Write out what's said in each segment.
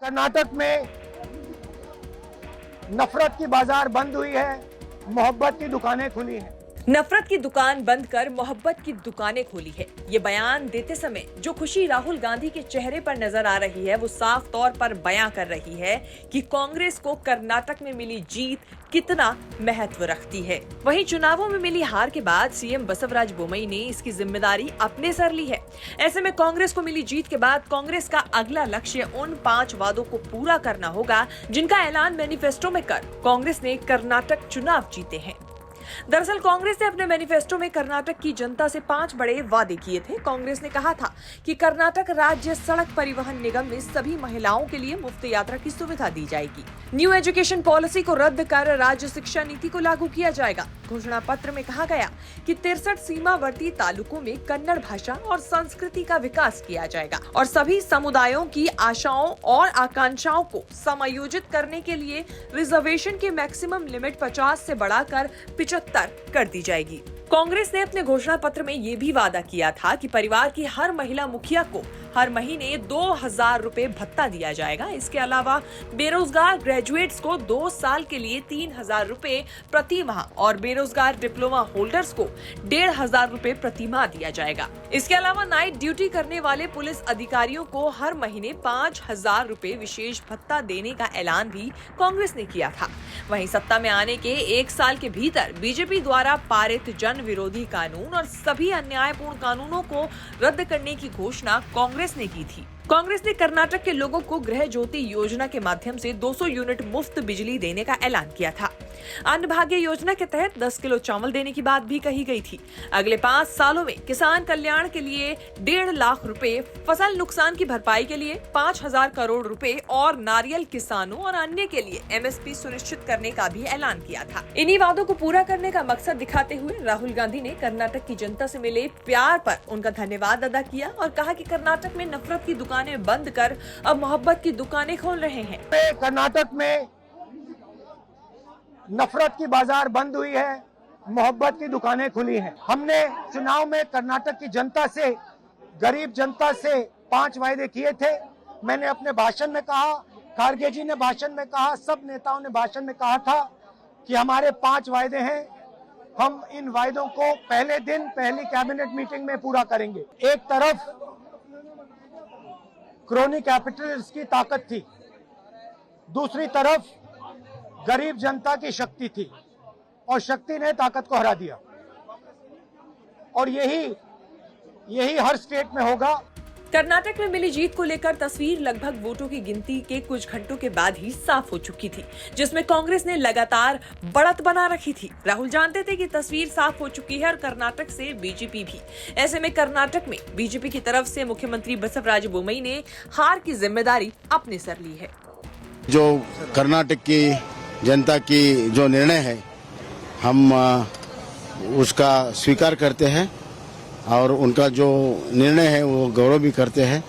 कर्नाटक में नफरत की बाजार बंद हुई है, मोहब्बत की दुकानें खुली हैं। नफरत की दुकान बंद कर मोहब्बत की दुकानें खोली है। ये बयान देते समय जो खुशी राहुल गांधी के चेहरे पर नजर आ रही है, वो साफ तौर पर बयां कर रही है कि कांग्रेस को कर्नाटक में मिली जीत कितना महत्व रखती है। वहीं चुनावों में मिली हार के बाद सीएम बसवराज बोम्मई ने इसकी जिम्मेदारी अपने सर ली है। ऐसे में कांग्रेस को मिली जीत के बाद कांग्रेस का अगला लक्ष्य उन 5 वादों को पूरा करना होगा जिनका ऐलान मैनिफेस्टो में कर कांग्रेस ने कर्नाटक चुनाव जीते हैं। दरअसल कांग्रेस ने अपने मैनिफेस्टो में कर्नाटक की जनता से 5 बड़े वादे किए थे। कांग्रेस ने कहा था कि कर्नाटक राज्य सड़क परिवहन निगम में सभी महिलाओं के लिए मुफ्त यात्रा की सुविधा दी जाएगी। न्यू एजुकेशन पॉलिसी को रद्द कर राज्य शिक्षा नीति को लागू किया जाएगा। घोषणा पत्र में कहा गया कि 63 सीमावर्ती तालुकों में कन्नड़ भाषा और संस्कृति का विकास किया जाएगा और सभी समुदायों की आशाओं और आकांक्षाओं को समायोजित करने के लिए रिजर्वेशन की मैक्सिमम लिमिट 50 से बढ़ाकर 75 कर दी जाएगी। कांग्रेस ने अपने घोषणा पत्र में ये भी वादा किया था कि परिवार की हर महिला मुखिया को हर महीने 2000 रुपए भत्ता दिया जाएगा। इसके अलावा बेरोजगार ग्रेजुएट्स को 2 साल के लिए 3000 रुपए प्रति माह और बेरोजगार डिप्लोमा होल्डर्स को 1500 रुपए प्रति माह दिया जाएगा। इसके अलावा नाइट ड्यूटी करने वाले पुलिस अधिकारियों को हर महीने 5000 रुपए विशेष भत्ता देने का ऐलान भी कांग्रेस ने किया था। वहीं सत्ता में आने के 1 साल के भीतर बीजेपी द्वारा पारित जन विरोधी कानून और सभी अन्यायपूर्ण कानूनों को रद्द करने की घोषणा कांग्रेस ने की थी। कांग्रेस ने कर्नाटक के लोगों को गृह ज्योति योजना के माध्यम से 200 यूनिट मुफ्त बिजली देने का ऐलान किया था। अन्न भाग्य योजना के तहत 10 किलो चावल देने की बात भी कही गई थी। अगले 5 सालों में किसान कल्याण के लिए 1.5 लाख रुपए, फसल नुकसान की भरपाई के लिए 5000 करोड़ रुपए और नारियल किसानों और अन्य के लिए एमएसपी सुनिश्चित करने का भी ऐलान किया था। इन्हीं वादों को पूरा करने का मकसद दिखाते हुए राहुल गांधी ने कर्नाटक की जनता से मिले प्यार पर उनका धन्यवाद अदा किया और कहा कि कर्नाटक में नफरत की दुकानें बंद कर अब मोहब्बत की दुकानें खोल रहे हैं। कर्नाटक में नफरत की बाजार बंद हुई है, मोहब्बत की दुकानें खुली हैं। हमने चुनाव में कर्नाटक की जनता से, गरीब जनता से 5 वायदे किए थे। मैंने अपने भाषण में कहा, खारगे जी ने भाषण में कहा, सब नेताओं ने भाषण में कहा था कि हमारे 5 वायदे हैं। हम इन वायदों को पहले दिन पहली कैबिनेट मीटिंग में पूरा करेंगे। एक तरफ क्रोनी कैपिटलिस्ट की ताकत थी, दूसरी तरफ गरीब जनता की शक्ति थी और शक्ति ने ताकत को हरा दिया। और यही हर स्टेट में होगा। कर्नाटक में मिली जीत को लेकर तस्वीर लगभग वोटों की गिनती के कुछ घंटों के बाद ही साफ हो चुकी थी, जिसमें कांग्रेस ने लगातार बढ़त बना रखी थी। राहुल जानते थे कि तस्वीर साफ हो चुकी है और कर्नाटक से बीजेपी भी। ऐसे में कर्नाटक में बीजेपी की तरफ से मुख्यमंत्री बसवराज बोम्मई ने हार की जिम्मेदारी अपने सर ली है। जो कर्नाटक की जनता की जो निर्णय है, हम उसका स्वीकार करते हैं और उनका जो निर्णय है वो गौरव भी करते हैं।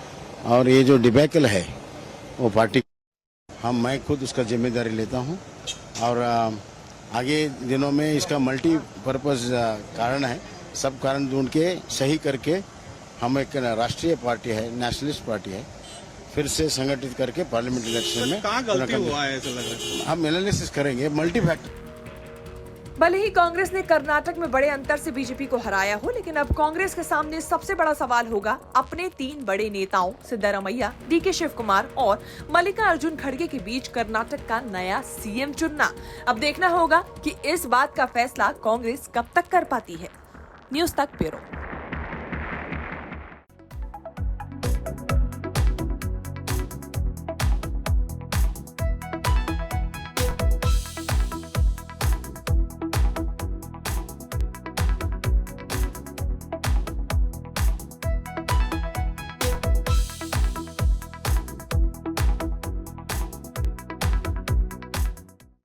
और ये जो डिबेकल है वो पार्टी, मैं खुद उसका जिम्मेदारी लेता हूँ। और आगे दिनों में इसका मल्टीपर्पज कारण है, सब कारण ढूंढ के सही करके हम एक राष्ट्रीय पार्टी है, नेशनलिस्ट पार्टी है, फिर से संगठित करके पार्लियामेंट इलेक्शन में कहाँ गलती हुआ है ऐसा लग रहा है? हम एनालिसिस करेंगे मल्टी फैक्टर। भले ही कांग्रेस ने कर्नाटक में बड़े अंतर से बीजेपी को हराया हो, लेकिन अब कांग्रेस के सामने सबसे बड़ा सवाल होगा अपने 3 बड़े नेताओं सिद्धारमैया, डीके शिव कुमार और मल्लिकार्जुन खड़गे के बीच कर्नाटक का नया सीएम चुनना। अब देखना होगा कि इस बात का फैसला कांग्रेस कब तक कर पाती है। न्यूज़ तक ब्यूरो।